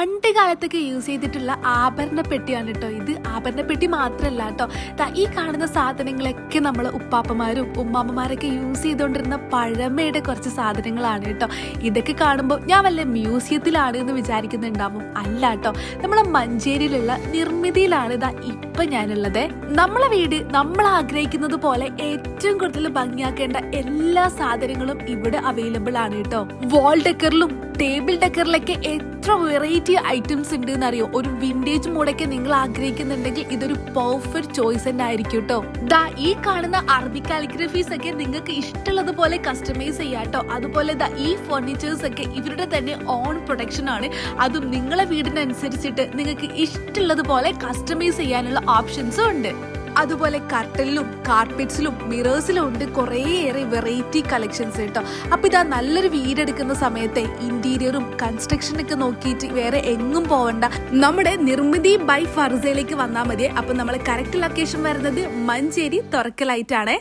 പണ്ട് കാലത്തൊക്കെ യൂസ് ചെയ്തിട്ടുള്ള ആഭരണ പെട്ടിയാണ് കേട്ടോ ഇത്. ആഭരണ പെട്ടി മാത്രമല്ല കേട്ടോ, ഈ കാണുന്ന സാധനങ്ങളൊക്കെ നമ്മൾ ഉപ്പാപ്പമാരും ഉമ്മാമ്മമാരൊക്കെ യൂസ് ചെയ്തുകൊണ്ടിരുന്ന പഴമയുടെ കുറച്ച് സാധനങ്ങളാണ് കേട്ടോ. ഇതൊക്കെ കാണുമ്പോൾ ഞാൻ വല്ല മ്യൂസിയത്തിലാണ് എന്ന് വിചാരിക്കുന്നുണ്ടാവും. അല്ല കേട്ടോ, നമ്മളെ മഞ്ചേരിയിലുള്ള നിർമ്മിതിയിലാണ് ഇപ്പൊ ഞാനുള്ളത്. നമ്മളെ വീട് നമ്മൾ ആഗ്രഹിക്കുന്നത് പോലെ ഏറ്റവും കൂടുതൽ ഭംഗിയാക്കേണ്ട എല്ലാ സാധനങ്ങളും ഇവിടെ അവൈലബിൾ ആണ് കേട്ടോ. വാൾ ഡെക്കറിലും ടേബിൾ ഡെക്കറിലൊക്കെ എത്ര വെറൈറ്റി ഐറ്റംസ് ഉണ്ട് എന്നറിയോ. ഒരു വിന്റേജ് മോഡൊക്കെ നിങ്ങൾ ആഗ്രഹിക്കുന്നുണ്ടെങ്കിൽ ഇതൊരു പെർഫെക്റ്റ് ചോയ്സ് തന്നെ ആയിരിക്കും കേട്ടോ. ഈ കാണുന്ന അറബിക് കാലിഗ്രഫീസ് ഒക്കെ നിങ്ങൾക്ക് ഇഷ്ടമുള്ളത് പോലെ കസ്റ്റമൈസ് ചെയ്യാട്ടോ. അതുപോലെ ഈ ഫർണിച്ചേഴ്സ് ഒക്കെ ഇവരുടെ തന്നെ ഓൺ പ്രൊഡക്ഷൻ ആണ്. അതും നിങ്ങളെ വീടിനനുസരിച്ചിട്ട് നിങ്ങൾക്ക് ഇഷ്ടമുള്ളത് പോലെ കസ്റ്റമൈസ് ചെയ്യാനുള്ള ഓപ്ഷൻസും ഉണ്ട്. അതുപോലെ കർട്ടനിലും കാർപ്പറ്റ്സിലും മിറേഴ്സിലും ഉണ്ട് കുറേയേറെ വെറൈറ്റി കളക്ഷൻസ് കേട്ടോ. അപ്പൊ നല്ലൊരു വീടെടുക്കുന്ന സമയത്ത് ഇന്റീരിയറും കൺസ്ട്രക്ഷനൊക്കെ നോക്കിയിട്ട് വേറെ എങ്ങും പോവണ്ട, നമ്മുടെ നിർമ്മിതി ബൈ ഫർസയിലേക്ക് വന്നാൽ മതി. അപ്പൊ നമ്മളെ കറക്റ്റ് ലൊക്കേഷൻ വരുന്നത് മഞ്ചേരി തുറക്കലായിട്ടാണ്.